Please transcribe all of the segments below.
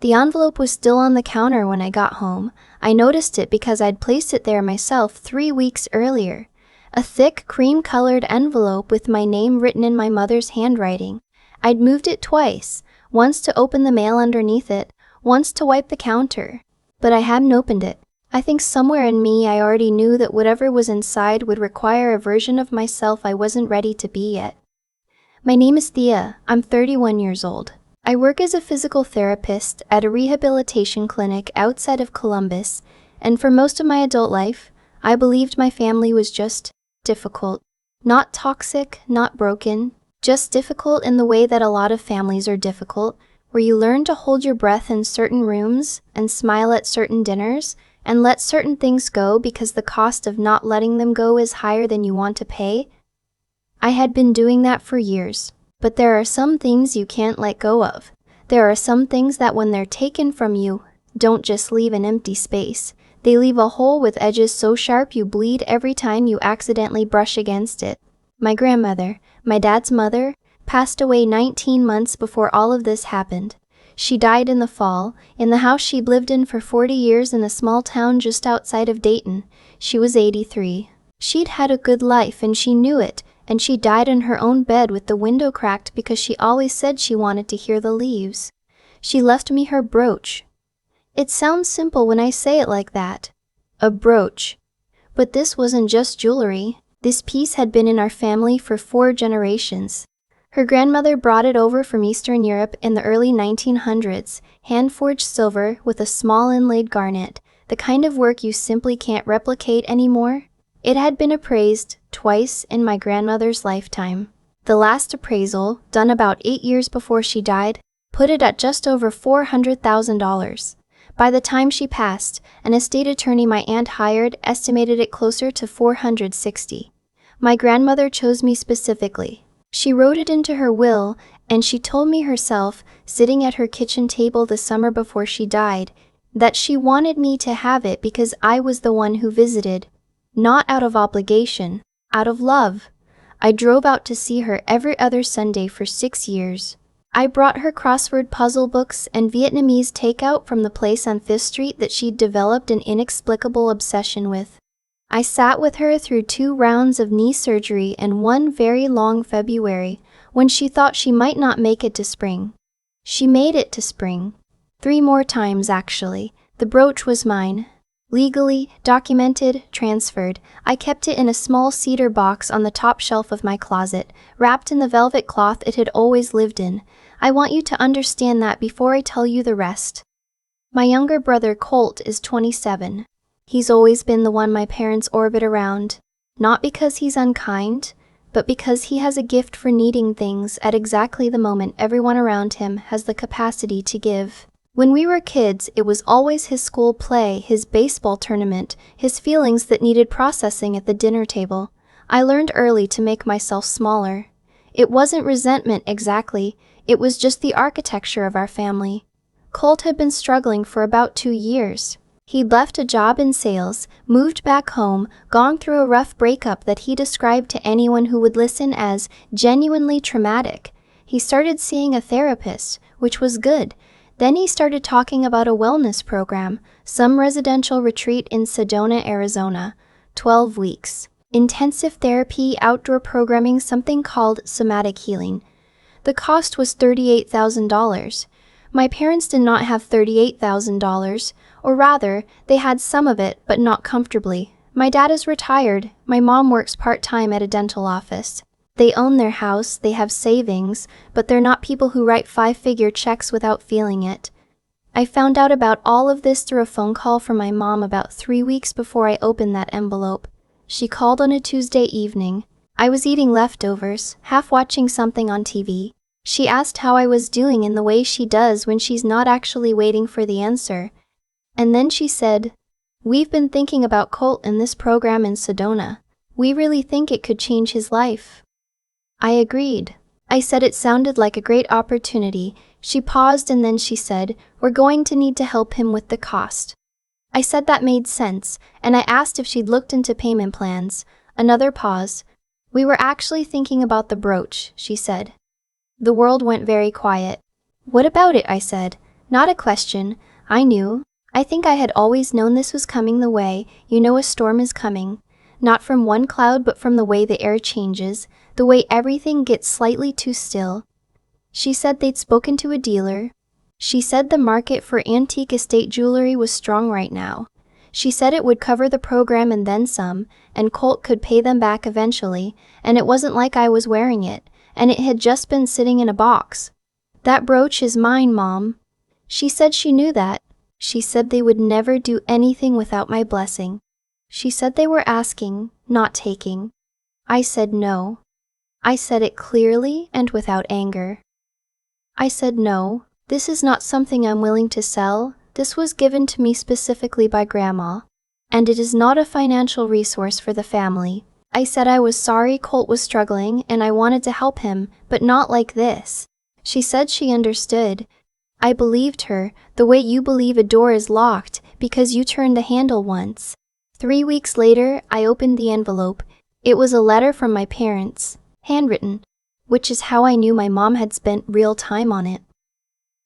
The envelope was still on the counter when I got home. I noticed it because I'd placed it there myself 3 weeks earlier. A thick, cream-colored envelope with my name written in my mother's handwriting. I'd moved it twice, once to open the mail underneath it, once to wipe the counter. But I hadn't opened it. I think somewhere in me I already knew that whatever was inside would require a version of myself I wasn't ready to be yet. My name is Thea. I'm 31 years old. I work as a physical therapist at a rehabilitation clinic outside of Columbus, and for most of my adult life, I believed my family was just difficult. Not toxic, not broken, just difficult in the way that a lot of families are difficult, where you learn to hold your breath in certain rooms and smile at certain dinners and let certain things go because the cost of not letting them go is higher than you want to pay. I had been doing that for years, but there are some things you can't let go of. There are some things that when they're taken from you, don't just leave an empty space. They leave a hole with edges so sharp you bleed every time you accidentally brush against it. My grandmother, my dad's mother, passed away 19 months before all of this happened. She died in the fall, in the house she'd lived in for 40 years in a small town just outside of Dayton. She was 83. She'd had a good life and she knew it, and she died in her own bed with the window cracked because she always said she wanted to hear the leaves. She left me her brooch. It sounds simple when I say it like that. A brooch. But this wasn't just jewelry. This piece had been in our family for 4 generations. Her grandmother brought it over from Eastern Europe in the early 1900s, hand-forged silver with a small inlaid garnet, the kind of work you simply can't replicate anymore. It had been appraised twice in my grandmother's lifetime. The last appraisal, done about 8 years before she died, put it at just over $400,000. By the time she passed, an estate attorney my aunt hired estimated it closer to $460,000. My grandmother chose me specifically. She wrote it into her will, and she told me herself, sitting at her kitchen table the summer before she died, that she wanted me to have it because I was the one who visited. Not out of obligation, out of love. I drove out to see her every other Sunday for 6 years. I brought her crossword puzzle books and Vietnamese takeout from the place on 5th Street that she'd developed an inexplicable obsession with. I sat with her through 2 rounds of knee surgery and one very long February, when she thought she might not make it to spring. She made it to spring. 3 more times, actually. The brooch was mine. Legally, documented, transferred. I kept it in a small cedar box on the top shelf of my closet, wrapped in the velvet cloth it had always lived in. I want you to understand that before I tell you the rest. My younger brother Colt is 27. He's always been the one my parents orbit around, not because he's unkind, but because he has a gift for needing things at exactly the moment everyone around him has the capacity to give. When we were kids, it was always his school play, his baseball tournament, his feelings that needed processing at the dinner table. I learned early to make myself smaller. It wasn't resentment exactly, it was just the architecture of our family. Colt had been struggling for about 2 years. He'd left a job in sales, moved back home, gone through a rough breakup that he described to anyone who would listen as genuinely traumatic. He started seeing a therapist, which was good. Then he started talking about a wellness program, some residential retreat in Sedona, Arizona, 12 weeks. Intensive therapy, outdoor programming, something called somatic healing. The cost was $38,000. My parents did not have $38,000, or rather, they had some of it, but not comfortably. My dad is retired. My mom works part-time at a dental office. They own their house, they have savings, but they're not people who write 5-figure checks without feeling it. I found out about all of this through a phone call from my mom about 3 weeks before I opened that envelope. She called on a Tuesday evening. I was eating leftovers, half watching something on TV. She asked how I was doing in the way she does when she's not actually waiting for the answer. And then she said, "We've been thinking about Colt and this program in Sedona. We really think it could change his life." I agreed. I said it sounded like a great opportunity. She paused and then she said, "We're going to need to help him with the cost." I said that made sense, and I asked if she'd looked into payment plans. Another pause. "We were actually thinking about the brooch," she said. The world went very quiet. "What about it?" I said. Not a question. I knew. I think I had always known this was coming the way, you know, a storm is coming. Not from one cloud but from the way the air changes, the way everything gets slightly too still. She said they'd spoken to a dealer. She said the market for antique estate jewelry was strong right now. She said it would cover the program and then some, and Colt could pay them back eventually, and it wasn't like I was wearing it, and it had just been sitting in a box. That brooch is mine, Mom. She said she knew that. She said they would never do anything without my blessing. She said they were asking, not taking. I said no. I said it clearly and without anger. I said no, this is not something I'm willing to sell. This was given to me specifically by Grandma, and it is not a financial resource for the family. I said I was sorry Colt was struggling and I wanted to help him, but not like this. She said she understood. I believed her, the way you believe a door is locked because you turned the handle once. 3 weeks later, I opened the envelope. It was a letter from my parents, handwritten, which is how I knew my mom had spent real time on it.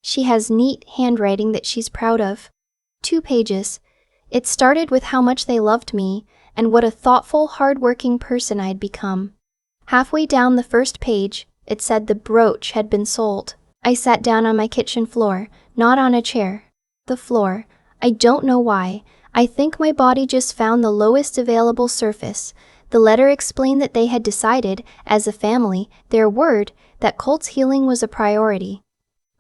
She has neat handwriting that she's proud of. 2 pages. It started with how much they loved me and what a thoughtful, hard-working person I'd become. Halfway down the first page, it said the brooch had been sold. I sat down on my kitchen floor, not on a chair. The floor. I don't know why. I think my body just found the lowest available surface. The letter explained that they had decided, as a family, their word, that Colt's healing was a priority.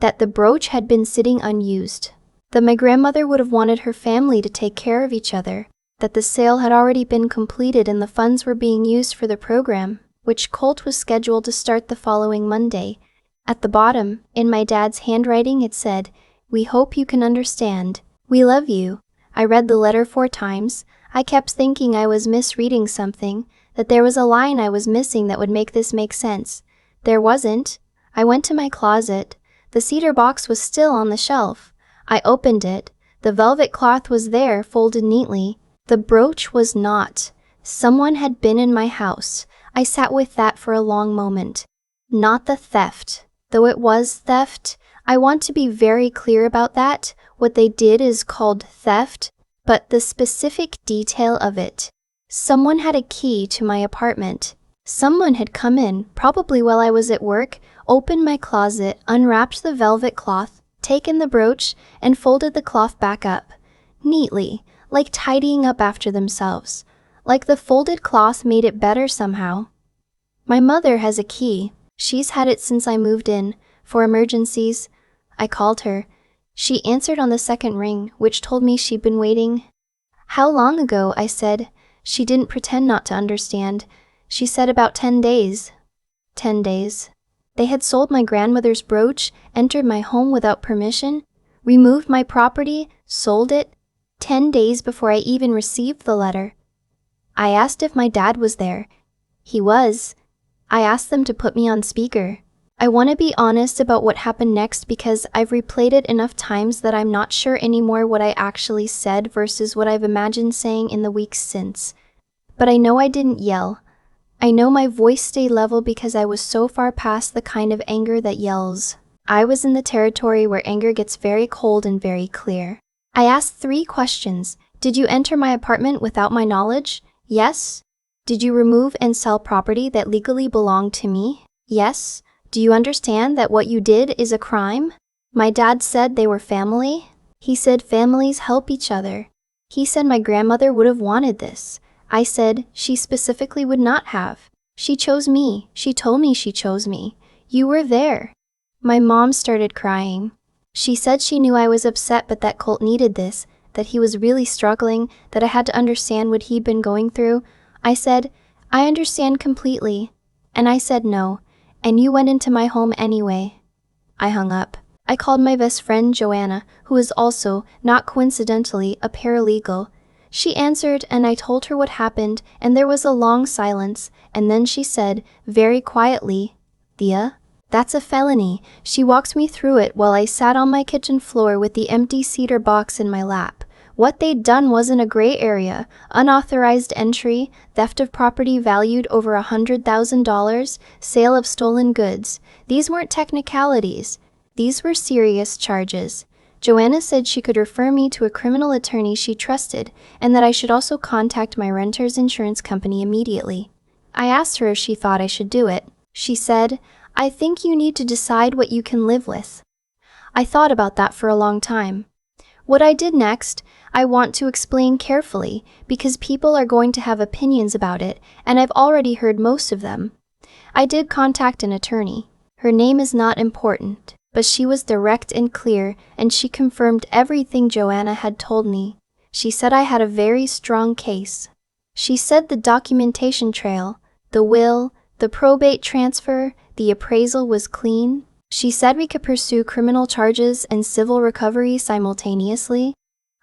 That the brooch had been sitting unused. That my grandmother would have wanted her family to take care of each other. That the sale had already been completed and the funds were being used for the program, which Colt was scheduled to start the following Monday. At the bottom, in my dad's handwriting, it said, "We hope you can understand. We love you." I read the letter 4 times. I kept thinking I was misreading something, that there was a line I was missing that would make this make sense. There wasn't. I went to my closet. The cedar box was still on the shelf. I opened it. The velvet cloth was there, folded neatly. The brooch was not. Someone had been in my house. I sat with that for a long moment. Not the theft. Though it was theft, I want to be very clear about that. What they did is called theft, but the specific detail of it. Someone had a key to my apartment. Someone had come in, probably while I was at work, opened my closet, unwrapped the velvet cloth, taken the brooch, and folded the cloth back up. Neatly, like tidying up after themselves. Like the folded cloth made it better somehow. My mother has a key. She's had it since I moved in, for emergencies. I called her. She answered on the second ring, which told me she'd been waiting. "How long ago?" I said. She didn't pretend not to understand. She said about 10 days. 10 days. They had sold my grandmother's brooch, entered my home without permission, removed my property, sold it, 10 days before I even received the letter. I asked if my dad was there. He was. I asked them to put me on speaker. I want to be honest about what happened next because I've replayed it enough times that I'm not sure anymore what I actually said versus what I've imagined saying in the weeks since. But I know I didn't yell. I know my voice stayed level because I was so far past the kind of anger that yells. I was in the territory where anger gets very cold and very clear. I asked 3 questions. Did you enter my apartment without my knowledge? Yes. Did you remove and sell property that legally belonged to me? Yes. Do you understand that what you did is a crime? My dad said they were family. He said families help each other. He said my grandmother would have wanted this. I said she specifically would not have. She chose me. She told me she chose me. You were there. My mom started crying. She said she knew I was upset but that Colt needed this, that he was really struggling, that I had to understand what he'd been going through. I said, I understand completely. And I said no. And you went into my home anyway. I hung up. I called my best friend Joanna, who is also, not coincidentally, a paralegal. She answered and I told her what happened and there was a long silence and then she said, very quietly, Thea, that's a felony. She walked me through it while I sat on my kitchen floor with the empty cedar box in my lap. What they'd done wasn't a gray area, unauthorized entry, theft of property valued over $100,000, sale of stolen goods. These weren't technicalities. These were serious charges. Joanna said she could refer me to a criminal attorney she trusted and that I should also contact my renter's insurance company immediately. I asked her if she thought I should do it. She said, "I think you need to decide what you can live with." I thought about that for a long time. What I did next, I want to explain carefully because people are going to have opinions about it and I've already heard most of them. I did contact an attorney. Her name is not important, but she was direct and clear and she confirmed everything Joanna had told me. She said I had a very strong case. She said the documentation trail, the will, the probate transfer, the appraisal was clean. She said we could pursue criminal charges and civil recovery simultaneously.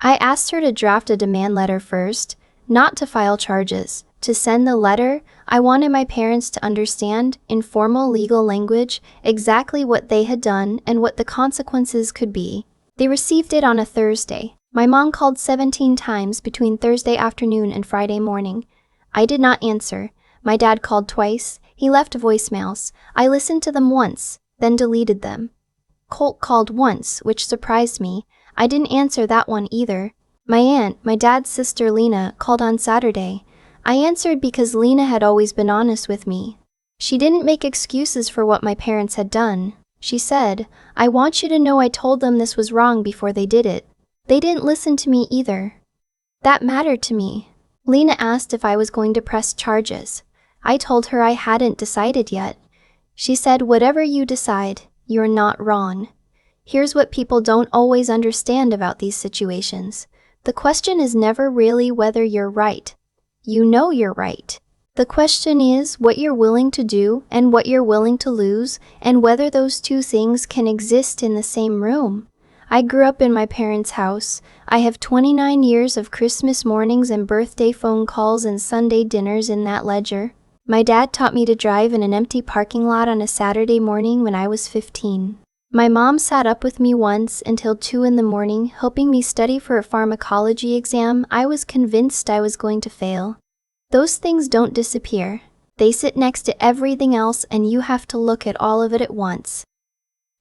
I asked her to draft a demand letter first, not to file charges. To send the letter, I wanted my parents to understand, in formal legal language, exactly what they had done and what the consequences could be. They received it on a Thursday. My mom called 17 times between Thursday afternoon and Friday morning. I did not answer. My dad called twice. He left voicemails. I listened to them once, then deleted them. Colt called once, which surprised me. I didn't answer that one either. My aunt, my dad's sister Lena, called on Saturday. I answered because Lena had always been honest with me. She didn't make excuses for what my parents had done. She said, "I want you to know I told them this was wrong before they did it." They didn't listen to me either. That mattered to me. Lena asked if I was going to press charges. I told her I hadn't decided yet. She said, "Whatever you decide, you're not wrong." Here's what people don't always understand about these situations. The question is never really whether you're right. You know you're right. The question is what you're willing to do and what you're willing to lose and whether those two things can exist in the same room. I grew up in my parents' house. I have 29 years of Christmas mornings and birthday phone calls and Sunday dinners in that ledger. My dad taught me to drive in an empty parking lot on a Saturday morning when I was 15. My mom sat up with me once until 2 in the morning, helping me study for a pharmacology exam I was convinced I was going to fail. Those things don't disappear. They sit next to everything else and you have to look at all of it at once.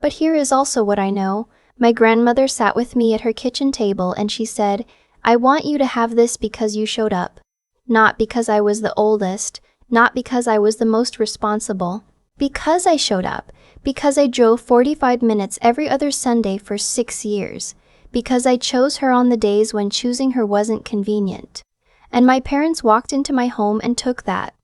But here is also what I know. My grandmother sat with me at her kitchen table and she said, "I want you to have this because you showed up. Not because I was the oldest, not because I was the most responsible. Because I showed up. Because I drove 45 minutes every other Sunday for 6 years. Because I chose her on the days when choosing her wasn't convenient." And my parents walked into my home and took that.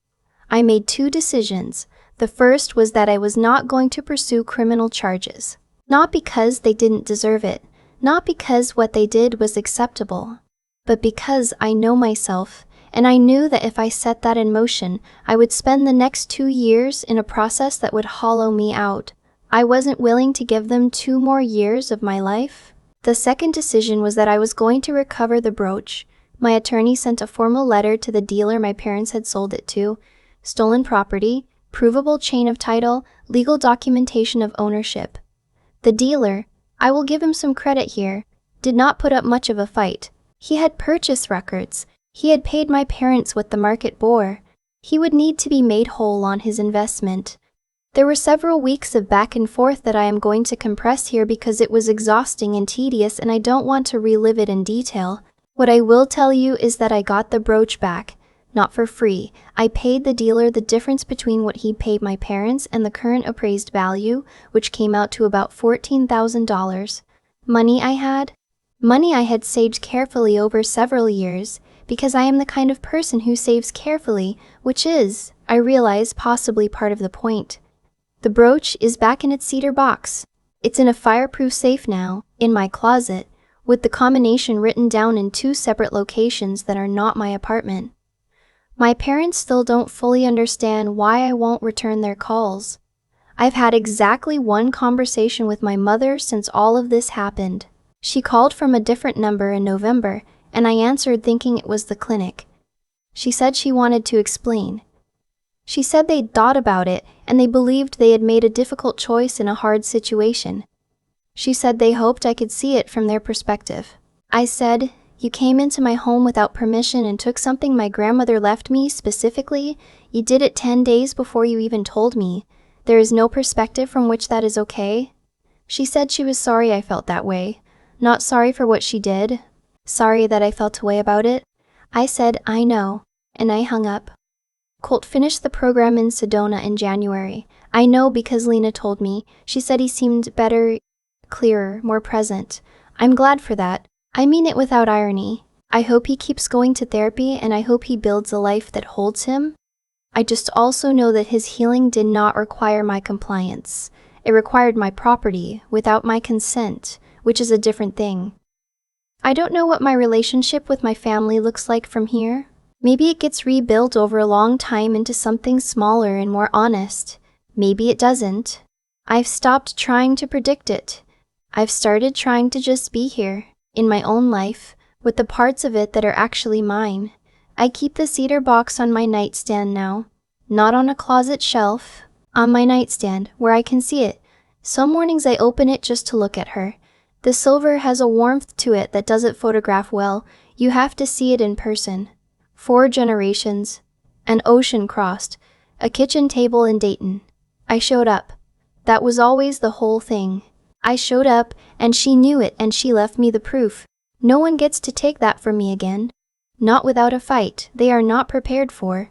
I made 2 decisions. The first was that I was not going to pursue criminal charges. Not because they didn't deserve it, not because what they did was acceptable, but because I know myself, and I knew that if I set that in motion, I would spend the next 2 years in a process that would hollow me out. I wasn't willing to give them 2 more years of my life. The second decision was that I was going to recover the brooch. My attorney sent a formal letter to the dealer my parents had sold it to, stolen property, provable chain of title, legal documentation of ownership. The dealer, I will give him some credit here, did not put up much of a fight. He had purchase records. He had paid my parents what the market bore. He would need to be made whole on his investment. There were several weeks of back and forth that I am going to compress here because it was exhausting and tedious and I don't want to relive it in detail. What I will tell you is that I got the brooch back, not for free. I paid the dealer the difference between what he paid my parents and the current appraised value, which came out to about $14,000. Money I had saved carefully over several years, because I am the kind of person who saves carefully, which is, I realize, possibly part of the point. The brooch is back in its cedar box. It's in a fireproof safe now, in my closet, with the combination written down in 2 separate locations that are not my apartment. My parents still don't fully understand why I won't return their calls. I've had exactly 1 conversation with my mother since all of this happened. She called from a different number in November, and I answered thinking it was the clinic. She said she wanted to explain. She said they'd thought about it, and they believed they had made a difficult choice in a hard situation. She said they hoped I could see it from their perspective. I said, "You came into my home without permission and took something my grandmother left me specifically. You did it 10 days before you even told me. There is no perspective from which that is okay." She said she was sorry I felt that way. not sorry for what she did. Sorry that I felt a way about it. I said, I know, and I hung up. Colt finished the program in Sedona in January. I know because Lena told me. She said he seemed better, clearer, more present. I'm glad for that. I mean it without irony. I hope he keeps going to therapy, and I hope he builds a life that holds him. I just also know that his healing did not require my compliance. It required my property, without my consent, which is a different thing. I don't know what my relationship with my family looks like from here. Maybe it gets rebuilt over a long time into something smaller and more honest. Maybe it doesn't. I've stopped trying to predict it. I've started trying to just be here, in my own life, with the parts of it that are actually mine. I keep the cedar box on my nightstand now. Not on a closet shelf, on my nightstand, where I can see it. Some mornings I open it just to look at her. The silver has a warmth to it that doesn't photograph well. You have to see it in person. 4 generations. An ocean crossed. A kitchen table in Dayton. I showed up. That was always the whole thing. I showed up, and she knew it, and she left me the proof. No one gets to take that from me again. Not without a fight they are not prepared for.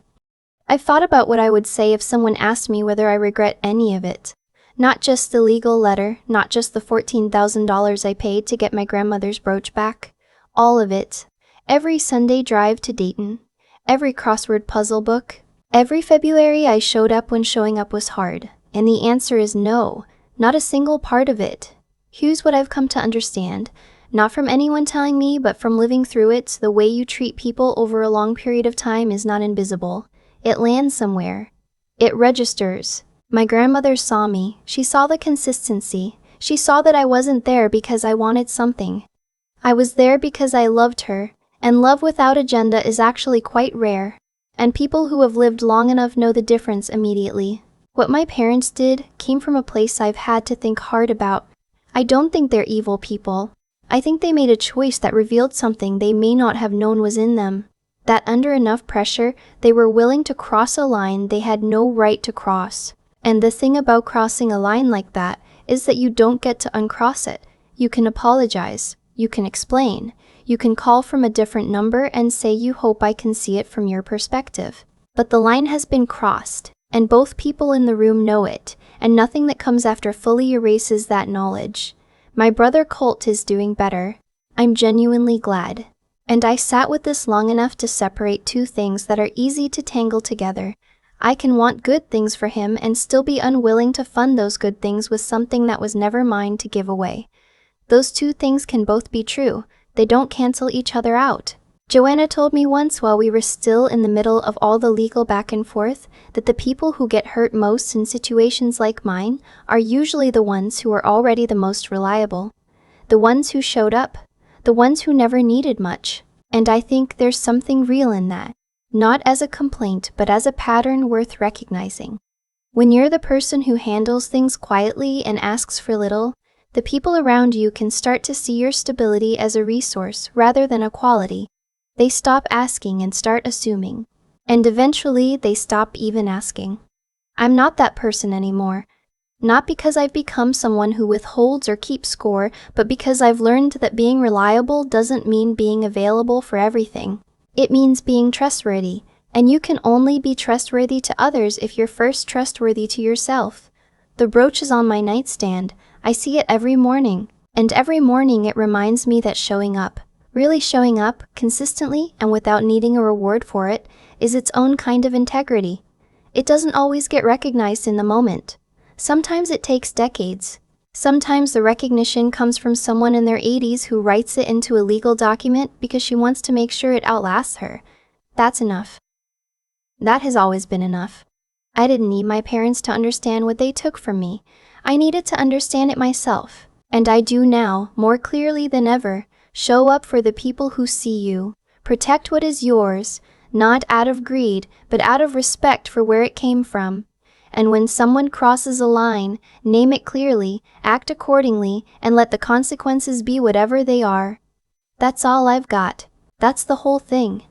I've thought about what I would say if someone asked me whether I regret any of it. Not just the legal letter, not just the $14,000 I paid to get my grandmother's brooch back. All of it. Every Sunday drive to Dayton. Every crossword puzzle book. Every February I showed up when showing up was hard. And the answer is no. Not a single part of it. Here's what I've come to understand. Not from anyone telling me, but from living through it, the way you treat people over a long period of time is not invisible. It lands somewhere. It registers. My grandmother saw me. She saw the consistency. She saw that I wasn't there because I wanted something. I was there because I loved her, and love without agenda is actually quite rare. And people who have lived long enough know the difference immediately. What my parents did came from a place I've had to think hard about. I don't think they're evil people. I think they made a choice that revealed something they may not have known was in them. That under enough pressure, they were willing to cross a line they had no right to cross. And the thing about crossing a line like that is that you don't get to uncross it. You can apologize. You can explain. You can call from a different number and say you hope I can see it from your perspective. But the line has been crossed, and both people in the room know it, and nothing that comes after fully erases that knowledge. My brother Colt is doing better. I'm genuinely glad. And I sat with this long enough to separate two things that are easy to tangle together. I can want good things for him and still be unwilling to fund those good things with something that was never mine to give away. Those two things can both be true. They don't cancel each other out. Joanna told me once while we were still in the middle of all the legal back and forth that the people who get hurt most in situations like mine are usually the ones who are already the most reliable. The ones who showed up. The ones who never needed much. And I think there's something real in that. Not as a complaint, but as a pattern worth recognizing. When you're the person who handles things quietly and asks for little, the people around you can start to see your stability as a resource rather than a quality. They stop asking and start assuming. And eventually, they stop even asking. I'm not that person anymore. Not because I've become someone who withholds or keeps score, but because I've learned that being reliable doesn't mean being available for everything. It means being trustworthy, and you can only be trustworthy to others if you're first trustworthy to yourself. The brooch is on my nightstand. I see it every morning, and every morning it reminds me that showing up, really showing up, consistently and without needing a reward for it, is its own kind of integrity. It doesn't always get recognized in the moment. Sometimes it takes decades. Sometimes the recognition comes from someone in their 80s who writes it into a legal document because she wants to make sure it outlasts her. That's enough. That has always been enough. I didn't need my parents to understand what they took from me. I needed to understand it myself. And I do now, more clearly than ever. Show up for the people who see you. Protect what is yours, not out of greed, but out of respect for where it came from. And when someone crosses a line, name it clearly, act accordingly, and let the consequences be whatever they are. That's all I've got. That's the whole thing.